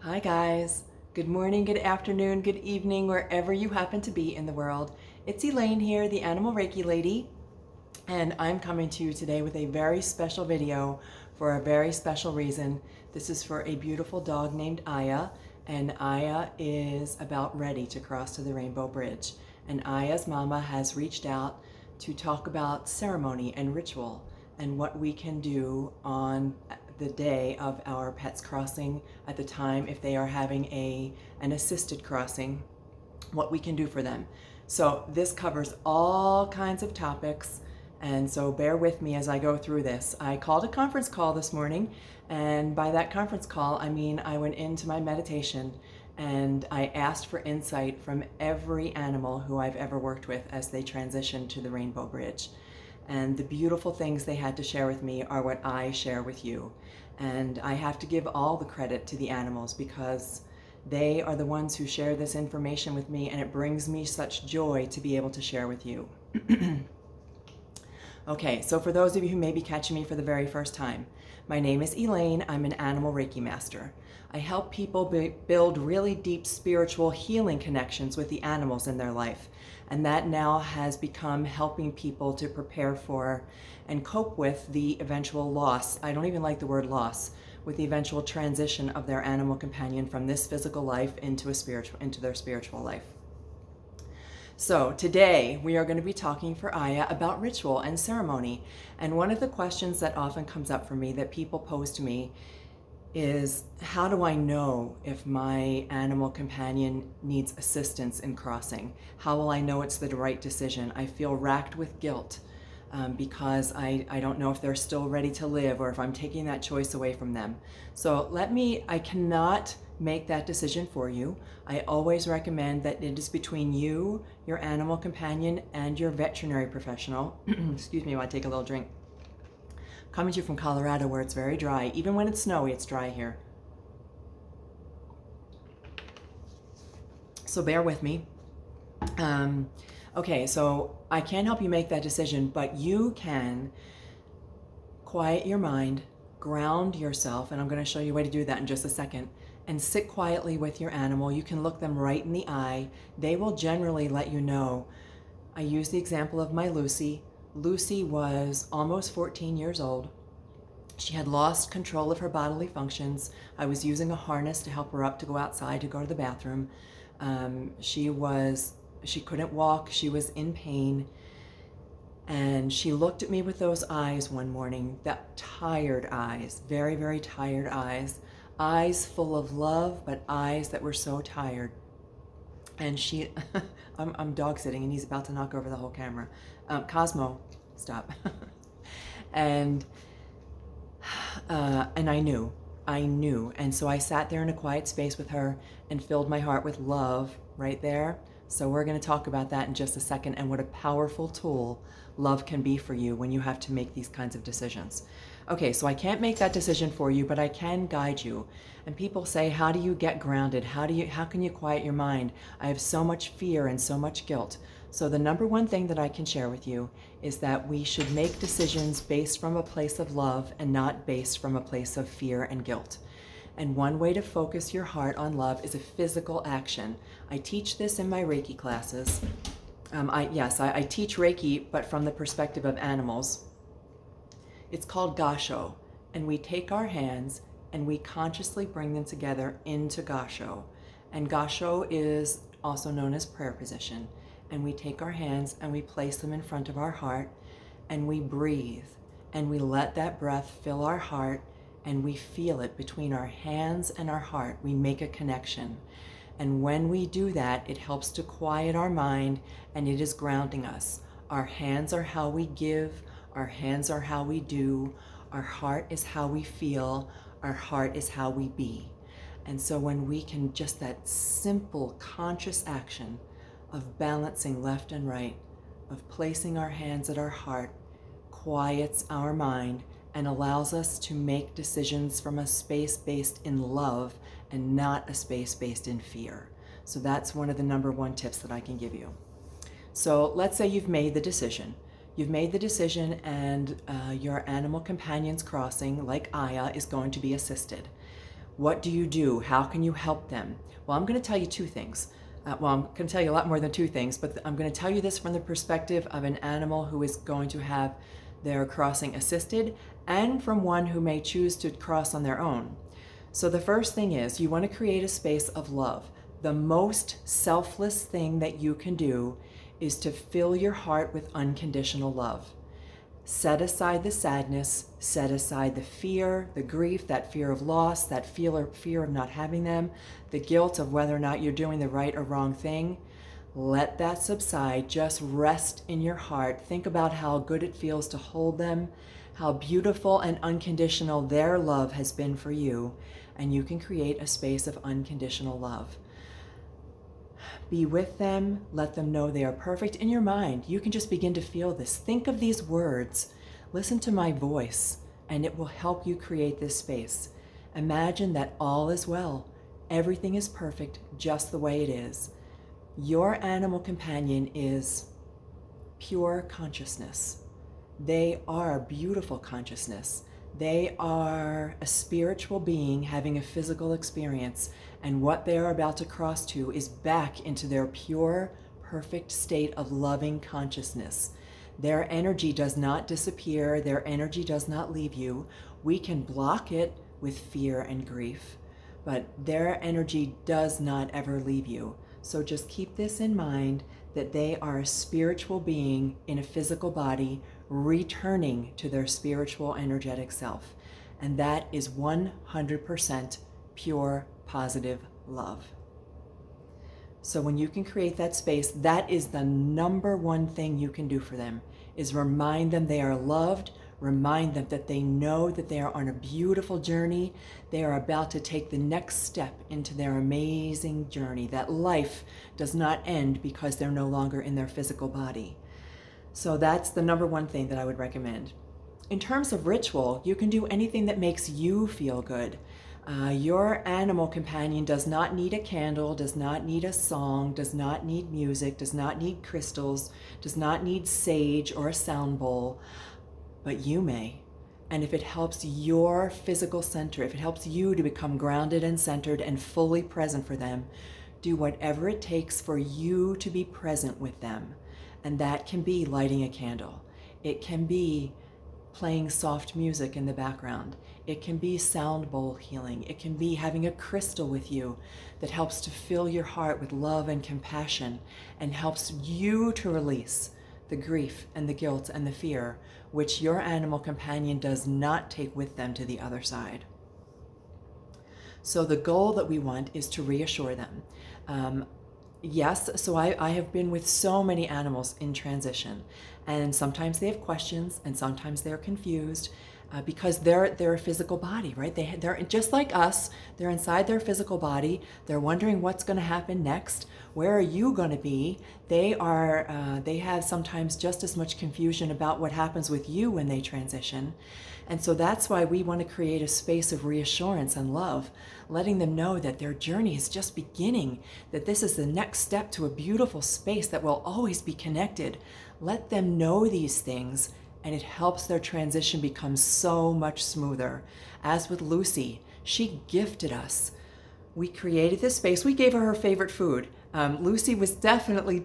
Hi guys. Good morning, good afternoon, good evening, wherever you happen to be in the world. It's Elaine here, the Animal Reiki Lady, and I'm coming to you today with a very special video for a very special reason. This is for a beautiful dog named Aya, and Aya is about ready to cross to the Rainbow Bridge. And Aya's mama has reached out to talk about ceremony and ritual and what we can do on the day of our pets crossing, at the time if they are having an assisted crossing, what we can do for them. So this covers all kinds of topics, and so bear with me as I go through this. I called a conference call this morning, and by that conference call I mean I went into my meditation and I asked for insight from every animal who I've ever worked with as they transition to the Rainbow Bridge. And the beautiful things they had to share with me are what I share with you. And I have to give all the credit to the animals because they are the ones who share this information with me, and it brings me such joy to be able to share with you. Okay, so for those of you who may be catching me for the very first time, my name is Elaine. I'm an Animal Reiki Master. I help people build really deep spiritual healing connections with the animals in their life. And that now has become helping people to prepare for and cope with the eventual loss. I don't even like the word loss, with the eventual transition of their animal companion from this physical life into their spiritual life. So today we are going to be talking for Aya about ritual and ceremony. And one of the questions that often comes up for me that people pose to me is, how do I know if my animal companion needs assistance in crossing? How will I know it's the right decision? I feel racked with guilt because I don't know if they're still ready to live or if I'm taking that choice away from them. So I cannot make that decision for you. I always recommend that it is between you, your animal companion, and your veterinary professional. Excuse me while I take a little drink. Coming to you from Colorado where it's very dry. Even when it's snowy, it's dry here. So bear with me. Okay, so I can't help you make that decision, but you can quiet your mind, ground yourself, and I'm going to show you a way to do that in just a second, and sit quietly with your animal. You can look them right in the eye. They will generally let you know. I use the example of my Lucy. Lucy was almost 14 years old. She had lost control of her bodily functions. I was using a harness to help her up to go outside to go to the bathroom. She couldn't walk. She was in pain. And she looked at me with those eyes one morning, that tired eyes, very, very tired eyes. Eyes full of love, but eyes that were so tired. And I'm dog sitting and he's about to knock over the whole camera. Cosmo, stop. and I knew. And so I sat there in a quiet space with her and filled my heart with love right there. So we're going to talk about that in just a second, and what a powerful tool love can be for you when you have to make these kinds of decisions. Okay, so I can't make that decision for you, but I can guide you. And people say, how do you get grounded? How can you quiet your mind? I have so much fear and so much guilt. So the number one thing that I can share with you is that we should make decisions based from a place of love and not based from a place of fear and guilt. And one way to focus your heart on love is a physical action. I teach this in my Reiki classes. I teach Reiki, but from the perspective of animals. It's called Gasho, and we take our hands and we consciously bring them together into Gasho. And Gasho is also known as prayer position. And we take our hands and we place them in front of our heart, and we breathe, and we let that breath fill our heart, and we feel it between our hands and our heart. We make a connection. And when we do that, it helps to quiet our mind, and it is grounding us. Our hands are how we give. Our hands are how we do. Our heart is how we feel. Our heart is how we be. And so when we can, just that simple conscious action of balancing left and right, of placing our hands at our heart, quiets our mind and allows us to make decisions from a space based in love and not a space based in fear. So that's one of the number one tips that I can give you. So let's say you've made the decision. You've made the decision, and your animal companion's crossing, like Aya, is going to be assisted. What do you do? How can you help them? Well, I'm going to tell you two things. I'm going to tell you a lot more than two things, but I'm going to tell you this from the perspective of an animal who is going to have their crossing assisted, and from one who may choose to cross on their own. So the first thing is, you want to create a space of love. The most selfless thing that you can do is to fill your heart with unconditional love. Set aside the sadness, set aside the fear, the grief, that fear of loss, that fear of not having them, the guilt of whether or not you're doing the right or wrong thing. Let that subside. Just rest in your heart. Think about how good it feels to hold them, how beautiful and unconditional their love has been for you, and you can create a space of unconditional love. Be with them, let them know they are perfect. In your mind, you can just begin to feel this. Think of these words, listen to my voice, and it will help you create this space. Imagine that all is well. Everything is perfect just the way it is. Your animal companion is pure consciousness. They are beautiful consciousness. They are a spiritual being having a physical experience, and what they are about to cross to is back into their pure, perfect state of loving consciousness. Their energy does not disappear. Their energy does not leave you. We can block it with fear and grief, but their energy does not ever leave you. So just keep this in mind, that they are a spiritual being in a physical body returning to their spiritual energetic self. And that is 100% pure positive love. So when you can create that space, that is the number one thing you can do for them, is remind them they are loved, remind them that they know that they are on a beautiful journey. They are about to take the next step into their amazing journey, that life does not end because they're no longer in their physical body. So that's the number one thing that I would recommend. In terms of ritual, you can do anything that makes you feel good. Your animal companion does not need a candle, does not need a song, does not need music, does not need crystals, does not need sage or a sound bowl, but you may. And if it helps your physical center, if it helps you to become grounded and centered and fully present for them, do whatever it takes for you to be present with them. And that can be lighting a candle. It can be playing soft music in the background. It can be sound bowl healing. It can be having a crystal with you that helps to fill your heart with love and compassion and helps you to release the grief and the guilt and the fear, which your animal companion does not take with them to the other side. So the goal that we want is to reassure them. Yes, so I have been with so many animals in transition, and sometimes they have questions and sometimes they're confused because they're a physical body, right? They're just like us. They're inside their physical body. They're wondering what's going to happen next. Where are you going to be? They have sometimes just as much confusion about what happens with you when they transition. And so that's why we want to create a space of reassurance and love, letting them know that their journey is just beginning, that this is the next step to a beautiful space that will always be connected. Let them know these things, and it helps their transition become so much smoother. As with Lucy, she gifted us. We created this space. We gave her favorite food. Lucy was definitely,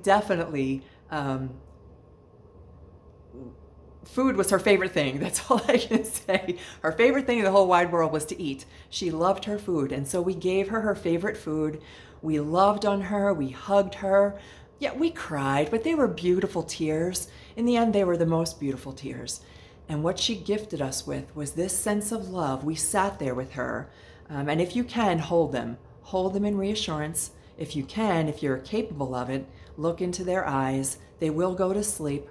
food was her favorite thing. That's all I can say. Her favorite thing in the whole wide world was to eat. She loved her food, and so we gave her her favorite food. We loved on her. We hugged her. Yeah, we cried, but they were beautiful tears. In the end, they were the most beautiful tears. And what she gifted us with was this sense of love. We sat there with her. And if you can, hold them. Hold them in reassurance. If you can, if you're capable of it, look into their eyes. They will go to sleep.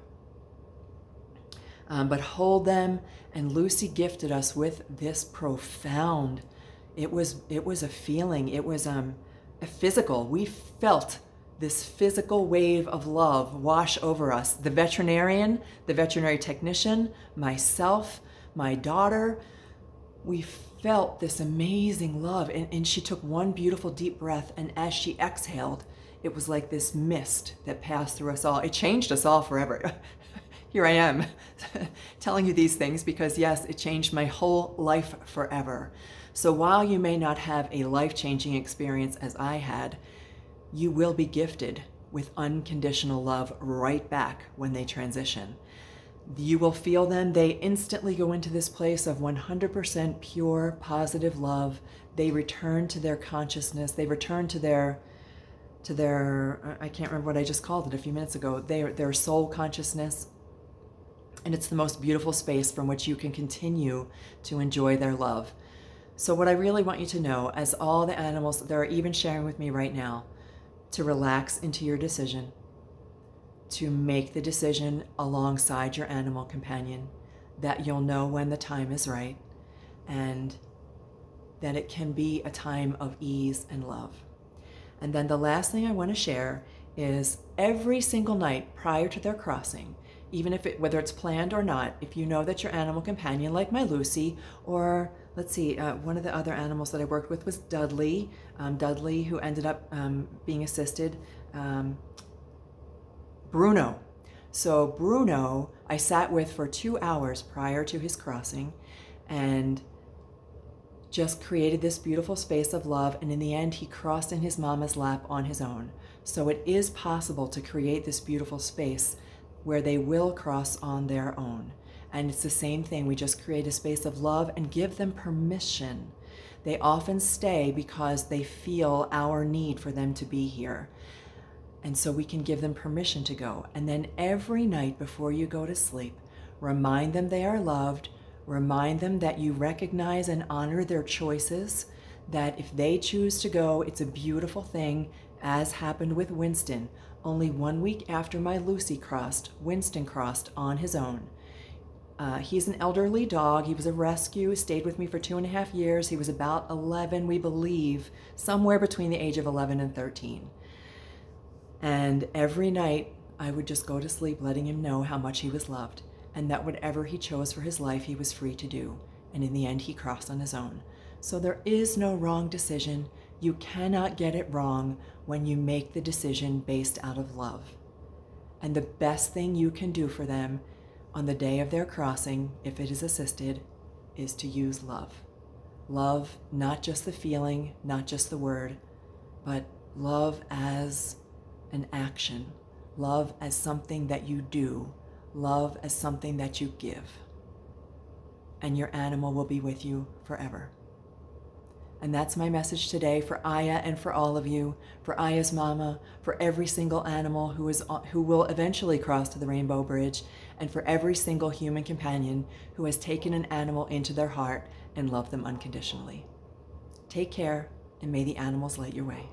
But hold them. And Lucy gifted us with this profound, it was a feeling. It was a physical. We felt this physical wave of love wash over us. The veterinarian, the veterinary technician, myself, my daughter, we felt this amazing love. And she took one beautiful deep breath, and as she exhaled, it was like this mist that passed through us all. It changed us all forever. Here I am telling you these things because yes, it changed my whole life forever. So while you may not have a life-changing experience as I had, you will be gifted with unconditional love right back when they transition. You will feel them. They instantly go into this place of 100% pure, positive love. They return to their consciousness. They return to their, I can't remember what I just called it a few minutes ago, their soul consciousness. And it's the most beautiful space from which you can continue to enjoy their love. So what I really want you to know, as all the animals that are even sharing with me right now, to relax into your decision, to make the decision alongside your animal companion, that you'll know when the time is right, and that it can be a time of ease and love. And then the last thing I want to share is every single night prior to their crossing, even if whether it's planned or not, if you know that your animal companion, like my Lucy, or let's see, one of the other animals that I worked with was Dudley, who ended up being assisted, Bruno. So Bruno, I sat with for 2 hours prior to his crossing and just created this beautiful space of love. And in the end, he crossed in his mama's lap on his own. So it is possible to create this beautiful space where they will cross on their own. And it's the same thing. We just create a space of love and give them permission. They often stay because they feel our need for them to be here. And so we can give them permission to go. And then every night before you go to sleep, remind them they are loved. Remind them that you recognize and honor their choices, that if they choose to go, it's a beautiful thing, as happened with Winston. Only 1 week after my Lucy crossed, Winston crossed on his own. He's an elderly dog. He was a rescue, stayed with me for 2.5 years. He was about 11, we believe, somewhere between the age of 11 and 13. And every night I would just go to sleep letting him know how much he was loved, and that whatever he chose for his life, he was free to do. And in the end, he crossed on his own. So there is no wrong decision. You cannot get it wrong when you make the decision based out of love. And the best thing you can do for them on the day of their crossing, if it is assisted, is to use love. Love, not just the feeling, not just the word, but love as an action. Love as something that you do. Love as something that you give. And your animal will be with you forever. And that's my message today for Aya and for all of you, for Aya's mama, for every single animal who will eventually cross to the Rainbow Bridge, and for every single human companion who has taken an animal into their heart and loved them unconditionally. Take care, and may the animals light your way.